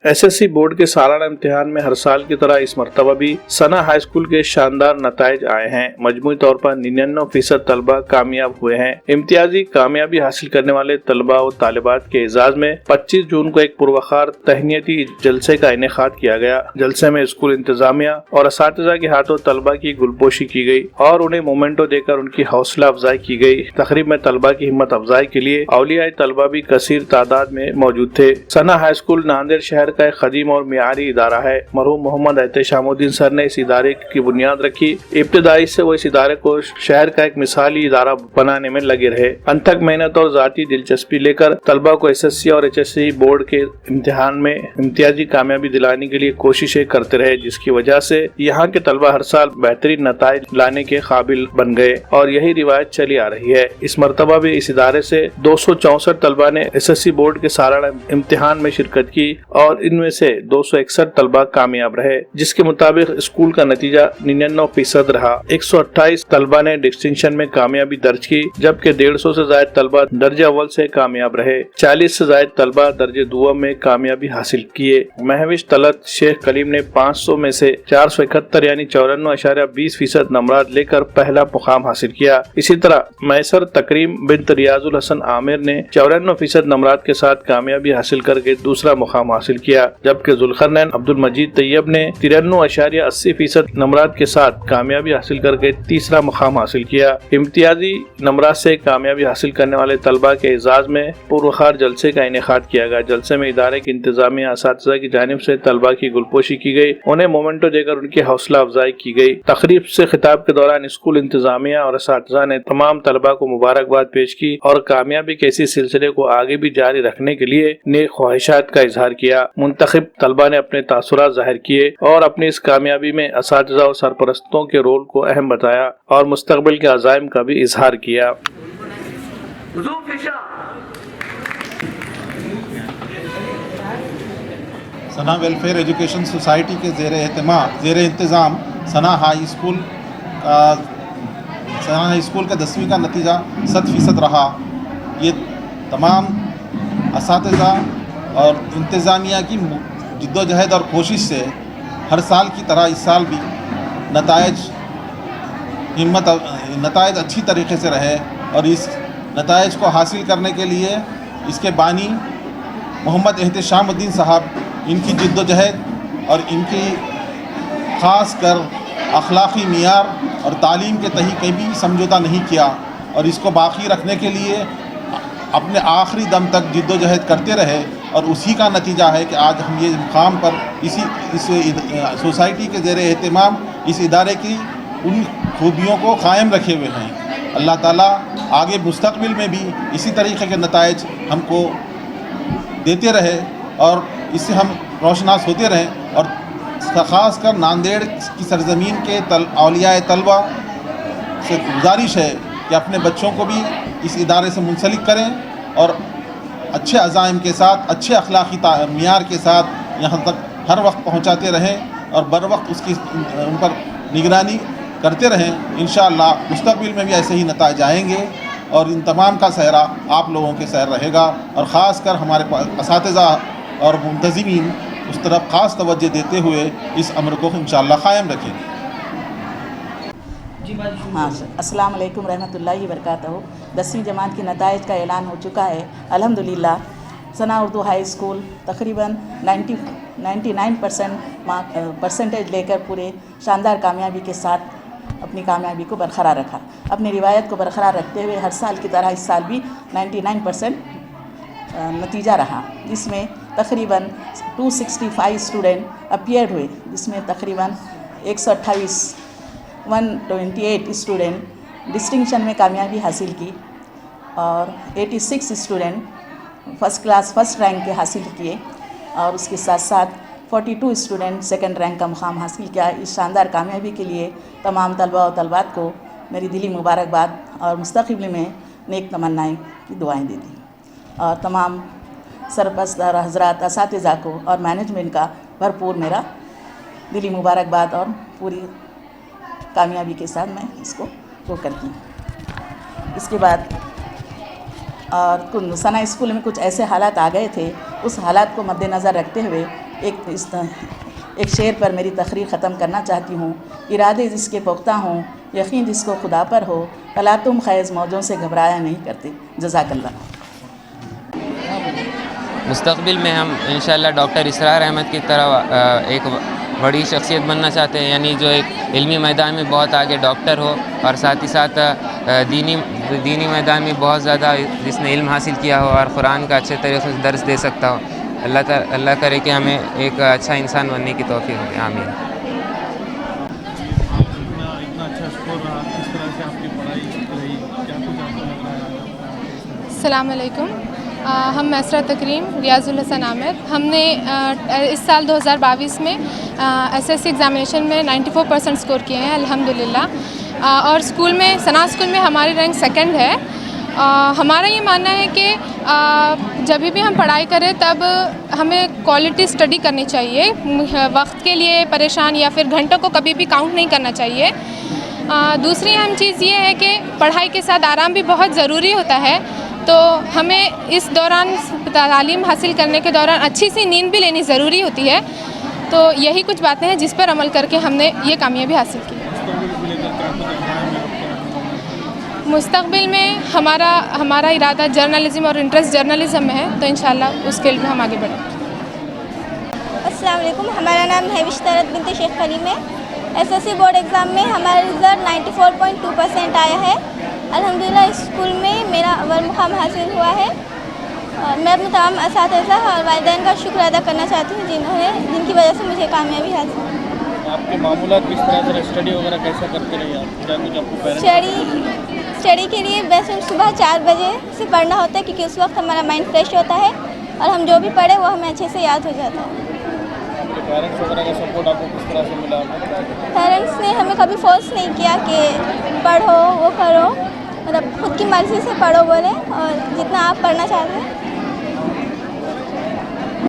SSC board के सालाना इम्तिहान में हर साल की तरह इस मरतबा भी सना हाई स्कूल के शानदार नताइज आए हैं। मजमूई तौर पर 99% तलबा कामयाब हुए हैं। इम्तियाजी कामयाबी हासिल करने वाले तलबा और तालिबात के एजाज में 25 जून को एक पुरवखार तहनीती जलसे का इनेकाद किया गया। जलसे में स्कूल इंतजामिया और असातिज़ा के हाथों तलबा की गुलपोशी की गई और उन्हें मोमेंटो देकर उनकी हौसला अफजाई की गई। तकरीब में तलबा की हिम्मत अफजाई के लिए औलियाए तलबा भी कसीर तादाद में मौजूद थे। सना हाई स्कूल नांदेड़ शहर का एक कदीम और मियारी इदारा है। मरहूम मोहम्मद एहतेशामुद्दीन सर ने इस इदारे की बुनियाद रखी। इब्तिदाई से वो इस इदारे को शहर का एक मिसाली इदारा बनाने में लगे रहे। अनथक मेहनत और जाती दिलचस्पी लेकर तलबा को SSC और HSC बोर्ड के इम्तिहान में इम्तियाजी कामयाबी दिलाने के लिए कोशिशें करते रहे, जिसकी वजह से यहाँ के तलबा हर साल बेहतरीन नताइज लाने के काबिल बन गए और यही रिवायत चली आ रही है। इस मरतबा भी इस इदारे से 264 तलबा ने SSC बोर्ड के सालाना इम्तिहान में शिरकत की और इनमें से 261 तलबा कामयाब रहे, जिसके मुताबिक स्कूल का नतीजा 99% रहा। 128 तलबा ने डिस्टिंक्शन में कामयाबी दर्ज की, जबकि 150 से ज्यादा तलबा दर्जे अव्वल से कामयाब रहे। 40 से ज्यादा तलबा दर्जे दुआ में कामयाबी हासिल किए। महविश तलत शेख कलीम ने 500 में से 471 यानी 94.20% नंबरात लेकर पहला मुकाम हासिल किया। इसी तरह मैसर तकरीम बिन्त रियाजुल हसन आमिर ने 94% नंबरात के साथ कामयाबी हासिल करके दूसरा मुकाम हासिल किया, जबकि जुल्करनैन अब्दुल मजीद तैयब ने 93.80% नंबरात के साथ कामयाबी हासिल करके तीसरा मुकाम हासिल किया। इम्तियाजी नंबरात से कामयाबी हासिल करने वाले तलबा के एजाज में पुरवखार जलसे का इनेकाद किया गया। जलसे में इदारे की इंतजामिया असातिज़ा की जानिब से तलबा की गुलपोशी की गई, उन्हें मोमेंटो देकर उनकी हौसला अफजाई की गई। तकरीब से खिताब के दौरान स्कूल इंतजामिया और असातिज़ा ने तमाम तलबा को मुबारकबाद पेश की और कामयाबी के इसी सिलसिले को आगे भी जारी रखने के लिए नेक ख्वाहिशात का इजहार किया। मुंतखब तलबा ने अपने तासुरात जाहिर किए और अपनी इस कामयाबी में असातिज़ा और सरपरस्तों के रोल को अहम बताया और मुस्तकबिल के अज़ाइम का भी इजहार किया। सना वेलफेयर एजुकेशन सोसाइटी के ज़ेर इंतज़ाम सना हाई स्कूल का 10वीं का नतीजा 100% रहा। ये तमाम असातिज़ा और इंतज़ामिया की जिद्दोजहद और कोशिश से हर साल की तरह इस साल भी नताइज अच्छी तरीके से रहे और इस नताइज को हासिल करने के लिए इसके बानी मोहम्मद एहतेशामुद्दीन साहब, इनकी जिद्दोजहद और इनकी ख़ास कर अखलाक़ी मियार और तालीम के तही कहीं भी समझौता नहीं किया और इसको बाकी रखने के लिए अपने आखिरी दम तक जिद्दोजहद करते रहे और उसी का नतीजा है कि आज हम ये मुकाम पर इस सोसाइटी के ज़ेर एहतमाम इस इदारे की उन खूबियों को कायम रखे हुए हैं। अल्लाह ताला आगे मुस्तक़बिल में भी इसी तरीक़े के नताइज हमको देते रहे और इससे हम रोशनास होते रहें और ख़ास कर नांदेड़ की सरज़मीन के औलियाए तलबा से गुजारिश है कि अपने बच्चों को भी इस इदारे से मुंसलिक करें और अच्छे अज़ाइम के साथ, अच्छे अखलाक़ी मियार के साथ यहाँ तक हर वक्त पहुँचाते रहें और बर वक्त उसकी उन पर निगरानी करते रहें। इंशाअल्लाह मुस्तक़बिल में भी ऐसे ही नताइज आएंगे और इन तमाम का सहरा आप लोगों के सहर रहेगा और ख़ास कर हमारे असातिज़ा और मुंतज़िमीन उस तरफ ख़ास तवज्जो देते हुए इस अमर को इंशाअल्लाह क़ायम रखेंगे। हाँ सर, अस्सलाम वालेकुम रहमतुल्लाहि व बरकातहू। 10वीं जमात की नताइज का ऐलान हो चुका है। अल्हम्दुलिल्लाह सना उर्दू हाई स्कूल तकरीबन 99% परसेंटेज लेकर पूरे शानदार कामयाबी के साथ अपनी कामयाबी को बरकरार रखा। अपनी रिवायत को बरकरार रखते हुए हर साल की तरह इस साल भी 99% नतीजा रहा, जिसमें तकरीबन 265 स्टूडेंट अपीयर्ड हुए, जिसमें तकरीबन 128 स्टूडेंट डिस्टिंक्शन में कामयाबी हासिल की और 86 student first class first rank के हासिल किए और उसके साथ साथ 42 स्टूडेंट सेकंड रैंक का मुकाम हासिल किया। इस शानदार कामयाबी के लिए तमाम तलबा और तलबात को मेरी दिली मुबारकबाद और मुस्तक़बिल में नेक तमन्नाएँ की दुआएँ देती और तमाम सरपरस्त हज़रात असातिज़ा को और मैनेजमेंट का भरपूर मेरा दिली मुबारकबाद और पूरी कामयाबी के साथ मैं इसको वो करती हूँ। इसके बाद और सना स्कूल में कुछ ऐसे हालात आ गए थे, उस हालात को मद्देनज़र रखते हुए ایک شعر پر میری تقریر ختم کرنا چاہتی ہوں. ارادے جس کے پختہ ہوں، یقین جس کو خدا پر ہو، بھلا تم خیز موجوں سے گھبرایا نہیں کرتے. جزاک اللہ. مستقبل میں ہم انشاءاللہ ڈاکٹر اسرار احمد کی طرح ایک بڑی شخصیت بننا چاہتے ہیں، یعنی جو ایک علمی میدان میں بہت آگے ڈاکٹر ہو، اور ساتھ ہی ساتھ دینی میدان میں بہت زیادہ جس نے علم حاصل کیا ہو اور قرآن کا اچھے طریقے سے درس دے سکتا ہو. اللہ کرے کہ ہمیں ایک اچھا انسان بننے کی توفیق ہو. آمین. اتنا اچھا اسکور رہا، کس طرح سے آپ کی پڑھائی رہی، کیا کچھ آپ کو لگ رہا ہے؟ السلام علیکم. ہم میسرہ تکریم ریاض الحسن عامر، ہم نے اس سال 2022 میں ایس ایس سی ایگزامینیشن میں 94% اسکور کیے ہیں الحمدللہ. اور اسکول میں ثنا اسکول میں ہماری رینک سیکنڈ ہے. ہمارا یہ ماننا ہے کہ جب بھی ہم پڑھائی کریں تب ہمیں کوالٹی اسٹڈی کرنی چاہیے. وقت کے لیے پریشان یا پھر گھنٹوں کو کبھی بھی کاؤنٹ نہیں کرنا چاہیے. دوسری اہم چیز یہ ہے کہ پڑھائی کے ساتھ آرام بھی بہت ضروری ہوتا ہے، تو ہمیں اس دوران تعلیم حاصل کرنے کے دوران اچھی سی نیند بھی لینی ضروری ہوتی ہے. تو یہی کچھ باتیں ہیں جس پر عمل کر کے ہم نے یہ کامیابی حاصل کی. مستقبل میں ہمارا ارادہ جرنلزم اور انٹرسٹ جرنلزم میں ہے، تو انشاءاللہ اس فیلڈ میں ہم آگے بڑھیں. السلام علیکم. ہمارا نام مہوش طرت بنت شیخ کریم ہے. S S C board exam میں ہمارا رزلٹ 94.2% آیا ہے. الحمدللہ اس اسکول میں میرا اول مقام حاصل ہوا ہے. میں اپنے تمام اساتذہ اور والدین کا شکر ادا کرنا چاہتی ہوں جن کی وجہ سے مجھے کامیابی حاصل ہوئی. آپ کے معمولات کس طرح سے، اسٹڈی وغیرہ کیسا کرتے رہے آپ؟ کیا کچھ آپ کو پیرنٹس اسٹڈی کے لیے ویسے صبح 4 بجے سے پڑھنا ہوتا ہے، کیونکہ اس وقت ہمارا مائنڈ فریش ہوتا ہے اور ہم جو بھی پڑھیں وہ ہمیں اچھے سے یاد ہو جاتا ہے. پیرنٹس وغیرہ کا سپورٹ آپ کو کس طرح سے ملا؟ پیرنٹس نے ہمیں کبھی فورس نہیں کیا کہ پڑھو وہ کرو، مطلب خود کی مرضی سے پڑھو بولے، اور جتنا آپ پڑھنا چاہتے ہیں